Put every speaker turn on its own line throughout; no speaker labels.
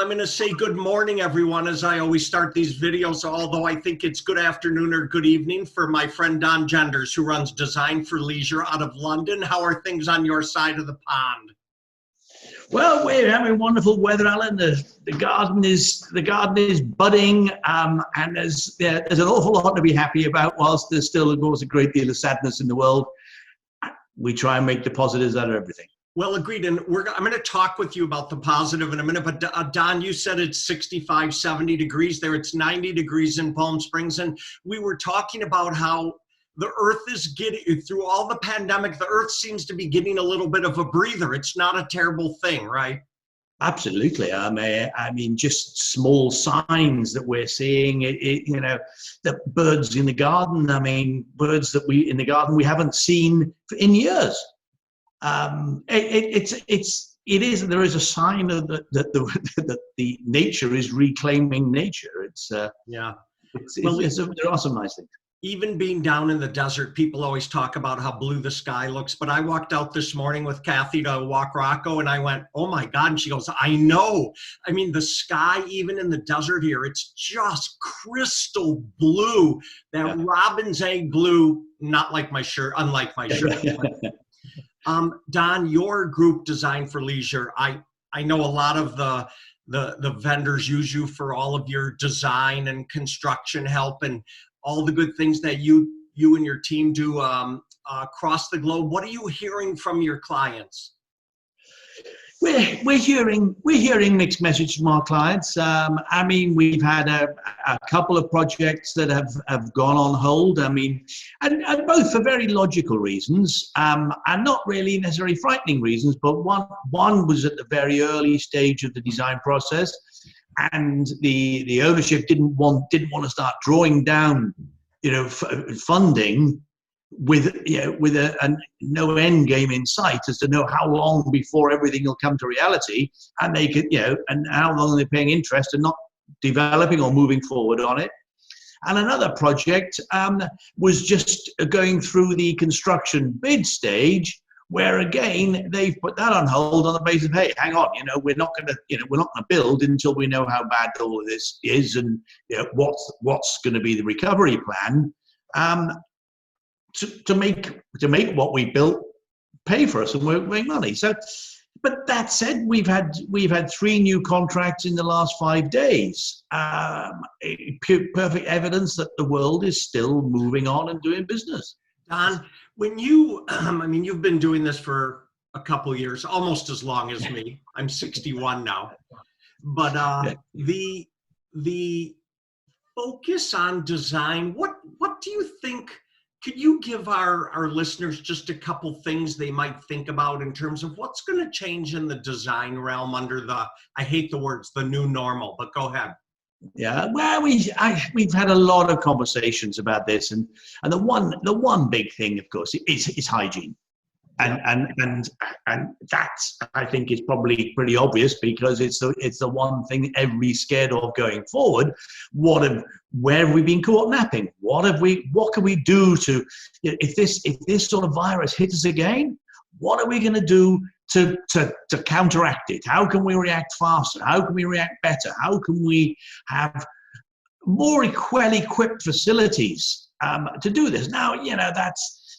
I'm going to say good morning, everyone, as I always start these videos, although I think it's good afternoon or good evening for my friend Don Genders, who runs Design for Leisure out of London. How are things on your side of the pond?
Well, we're having wonderful weather, Alan. The garden is budding, and there's an awful lot to be happy about. Whilst there's still, of course, a great deal of sadness in the world, we try and make the positives out of everything.
Well, agreed. And I'm going to talk with you about the positive in a minute. But Don, you said it's 65, 70 degrees there. It's 90 degrees in Palm Springs. And we were talking about how the earth is getting, through all the pandemic, the earth seems to be getting a little bit of a breather. It's not a terrible thing, right?
Absolutely. I mean, just small signs that we're seeing, the birds in the garden. I mean, birds that in the garden we haven't seen in years. There is a sign that the nature is reclaiming nature. There are some nice things.
Even being down in the desert, people always talk about how blue the sky looks. But I walked out this morning with Kathy to walk Rocco, and I went, "Oh my God!" And she goes, "I know. I mean, the sky, even in the desert here, it's just crystal blue. That robin's egg blue, not like my shirt, unlike my shirt." Don, your group Design for Leisure, I know a lot of the vendors use you for all of your design and construction help and all the good things that you and your team do across the globe. What are you hearing from your clients?
We're hearing mixed messages from our clients. I mean, we've had a couple of projects that have gone on hold. I mean, and both for very logical reasons, and not really necessarily frightening reasons. But one was at the very early stage of the design process, and the ownership didn't want to start drawing down, funding with a no end game in sight as to know how long before everything will come to reality, and they could, and how long they're paying interest and not developing or moving forward on it. And another project was just going through the construction bid stage, where again they've put that on hold on the basis of, hey, hang on, we're not going to build until we know how bad all of this is and what's going to be the recovery plan. To make what we built pay for us and make money. So, but that said, we've had 3 new contracts in the last 5 days. Perfect evidence that the world is still moving on and doing business.
Don, when you, you've been doing this for a couple of years, almost as long as me. I'm 61 now. But the focus on design, what do you think? Could you give our listeners just a couple things they might think about in terms of what's going to change in the design realm under I hate the words, the new normal, but go ahead.
Yeah, well, we've had a lot of conversations about this, and the one big thing, of course, is hygiene. And that, I think, is probably pretty obvious, because it's the one thing everybody's scared of going forward. Where have we been caught napping? What can we do to, if this sort of virus hits us again, what are we going to do to counteract it? How can we react faster? How can we react better? How can we have more well-equipped facilities to do this? Now,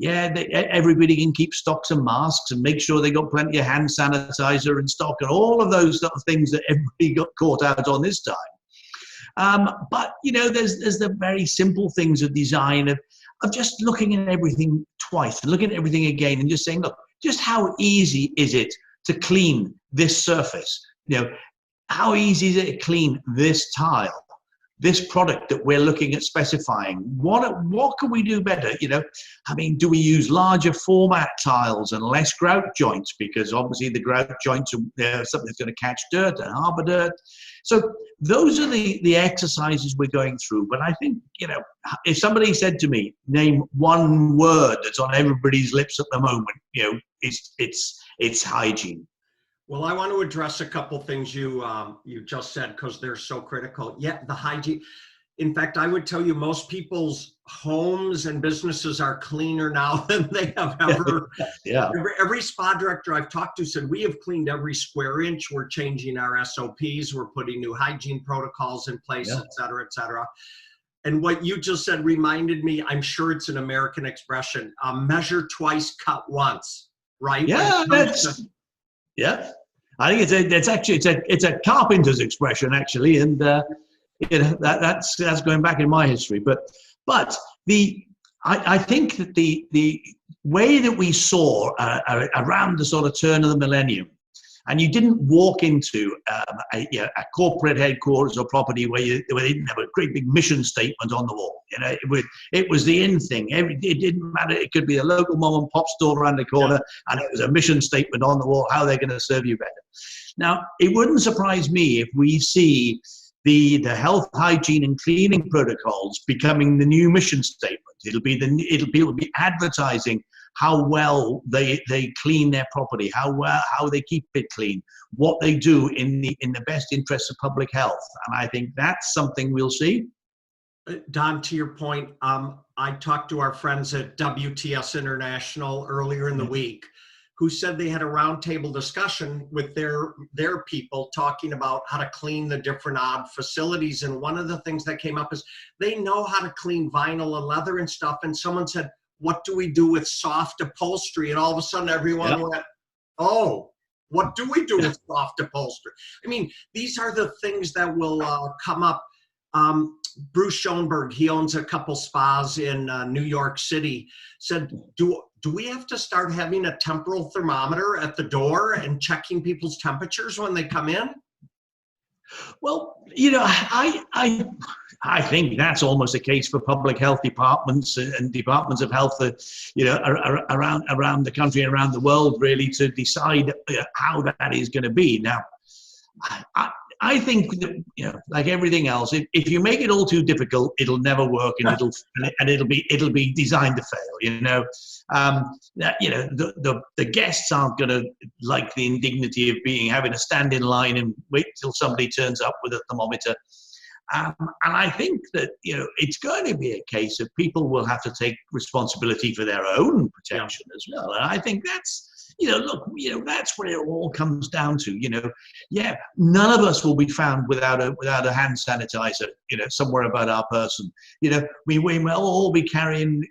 everybody can keep stocks of masks and make sure they got plenty of hand sanitizer in stock and all of those sort of things that everybody got caught out on this time. But there's the very simple things of design of just looking at everything twice and looking at everything again and just saying, look, just how easy is it to clean this surface? How easy is it to clean this tile? This product that we're looking at specifying, what can we do better? Do we use larger format tiles and less grout joints? Because obviously the grout joints are something that's going to catch dirt and harbor dirt. So those are the exercises we're going through. But I think, if somebody said to me, name one word that's on everybody's lips at the moment, it's hygiene.
Well, I want to address a couple things you just said, because they're so critical. Yeah, the hygiene. In fact, I would tell you most people's homes and businesses are cleaner now than they have ever.
Yeah.
Every spa director I've talked to said, we have cleaned every square inch. We're changing our SOPs. We're putting new hygiene protocols in place,
Yeah.
et cetera, et cetera. And what you just said reminded me, I'm sure it's an American expression, measure twice, cut once, right?
Yeah, yeah. I think it's a carpenter's expression actually, and that's going back in my history. But I think that the way that we saw around the sort of turn of the millennium, and you didn't walk into a corporate headquarters or property where they didn't have a great big mission statement on the wall. You know, it was the in thing. It didn't matter. It could be a local mom and pop store around the corner, and it was a mission statement on the wall, how they're going to serve you better. Now, it wouldn't surprise me if we see the health, hygiene, and cleaning protocols becoming the new mission statement. It'll be advertising how well they clean their property, how they keep it clean, what they do in the best interest of public health. And I think that's something we'll see.
Don, to your point, I talked to our friends at WTS International earlier in the week, who said they had a roundtable discussion with their people talking about how to clean the different odd facilities. And one of the things that came up is they know how to clean vinyl and leather and stuff. And someone said, what do we do with soft upholstery? And all of a sudden everyone went, oh, what do we do with soft upholstery? I mean, these are the things that will come up. Bruce Schoenberg, he owns a couple spas in New York City, said, do we have to start having a temporal thermometer at the door and checking people's temperatures when they come in?
Well, you know, I think that's almost a case for public health departments and departments of health that, you know, around the country and around the world, really, to decide how that is going to be. Now, I think that, you know, like everything else, if you make it all too difficult, it'll never work, and it'll be designed to fail. You know, the guests aren't going to like the indignity of having to stand in line and wait till somebody turns up with a thermometer. And I think that, you know, it's going to be a case of people will have to take responsibility for their own protection as well. And I think that's, you know, look, you know, that's what it all comes down to. You know, none of us will be found without a hand sanitizer, you know, somewhere about our person. You know, we will all be carrying,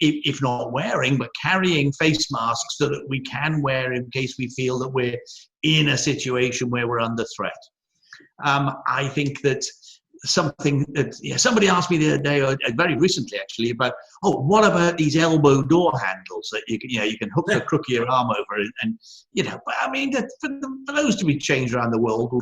if not wearing, but carrying face masks so that we can wear in case we feel that we're in a situation where we're under threat. I think that something that somebody asked me the other day, or very recently actually, about, what about these elbow door handles that you can hook the crook of your arm over, and you know, I mean, for those to be changed around the world will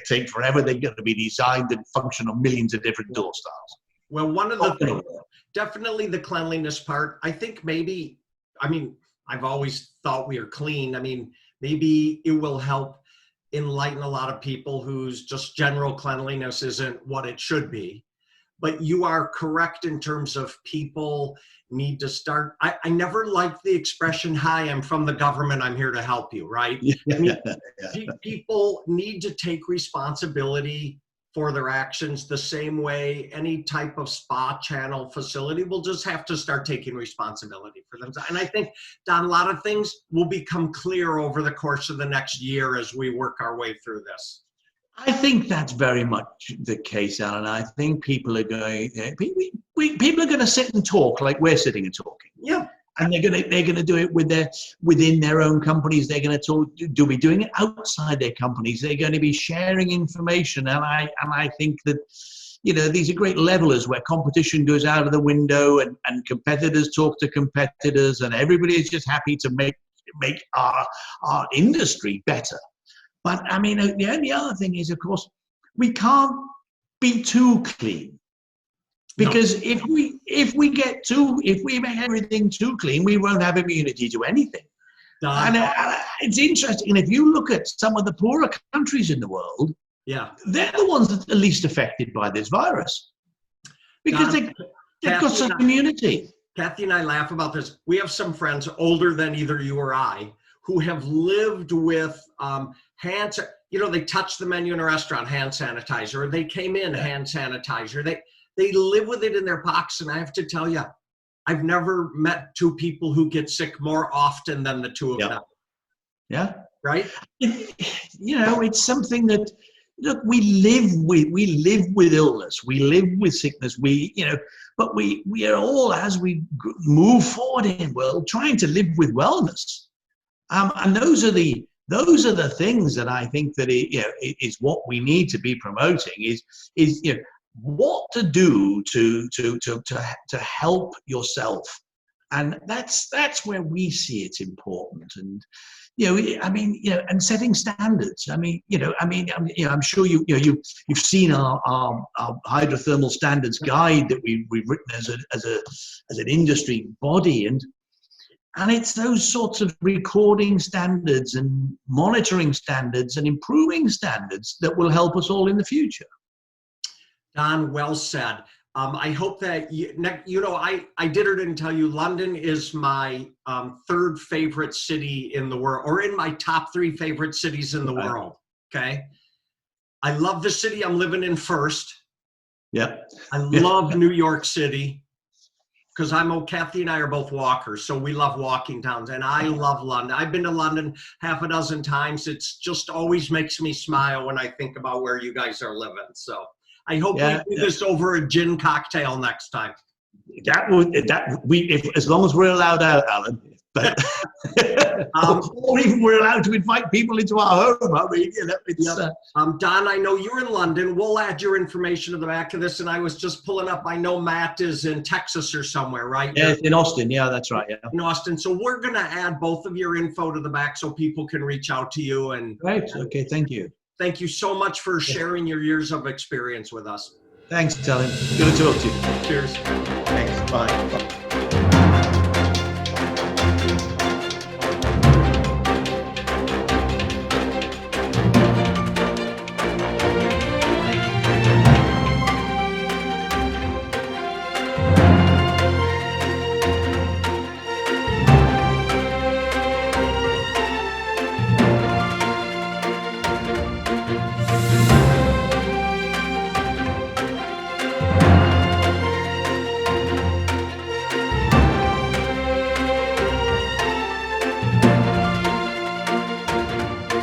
take forever. They're going to be designed and function on millions of different door styles.
Well, one of the things, definitely the cleanliness part. I think maybe, I mean, I've always thought we are clean. I mean, maybe it will help enlighten a lot of people whose just general cleanliness isn't what it should be. But you are correct in terms of people need to start. I never liked the expression, hi, I'm from the government, I'm here to help you, right? I mean, people need to take responsibility for their actions the same way any type of spa channel facility will just have to start taking responsibility for them. And I think, Don, a lot of things will become clear over the course of the next year as we work our way through this.
I think that's very much the case, Alan. I think people are going to sit and talk like we're sitting and talking.
Yeah.
And they're gonna do it within their own companies. They're gonna be doing it outside their companies. They're going to be sharing information, and I think that, you know, these are great levelers where competition goes out of the window, and competitors talk to competitors, and everybody is just happy to make our industry better. But I mean, the only other thing is, of course, we can't be too clean. Because if we make everything too clean, we won't have immunity to anything. And it's interesting. And if you look at some of the poorer countries in the world, they're the ones that are least affected by this virus, because they've got some immunity.
Kathy and I laugh about this. We have some friends older than either you or I who have lived with they touched the menu in a restaurant, hand sanitizer, or they came in, hand sanitizer. they live with it in their pockets. And I have to tell you, I've never met two people who get sick more often than the two of them.
Yeah.
Right?
You know, it's something that, look, we live with illness, we live with sickness, but we are all, as we move forward in the world, trying to live with wellness. And those are the things that I think that is what we need to be promoting is what to do to help yourself. And that's where we see it's important. And and setting standards. I'm sure you've seen our hydrothermal standards guide that we've written as an industry body, and it's those sorts of recording standards and monitoring standards and improving standards that will help us all in the future.
Don, well said. I hope that, I did or didn't tell you, London is my third favorite city in the world, or in my top 3 favorite cities in the world, okay? I love the city I'm living in first.
Yeah.
I love New York City, because Kathy and I are both walkers, so we love walking towns, and I love London. I've been to London half a dozen times. It's just always makes me smile when I think about where you guys are living, so. I hope we do this over a gin cocktail next time.
As long as we're allowed out, Alan. But or even we're allowed to invite people into our home. I mean,
Don, I know you're in London. We'll add your information to the back of this. And I was just pulling up. I know Matt is in Texas or somewhere, right?
Yeah, in Austin. Yeah, that's right. Yeah.
In Austin. So we're going to add both of your info to the back so people can reach out to you. And
right. Okay. Thank you.
Thank you so much for sharing your years of experience with us.
Thanks, Allan. Good to talk to you.
Cheers.
Thanks. Bye.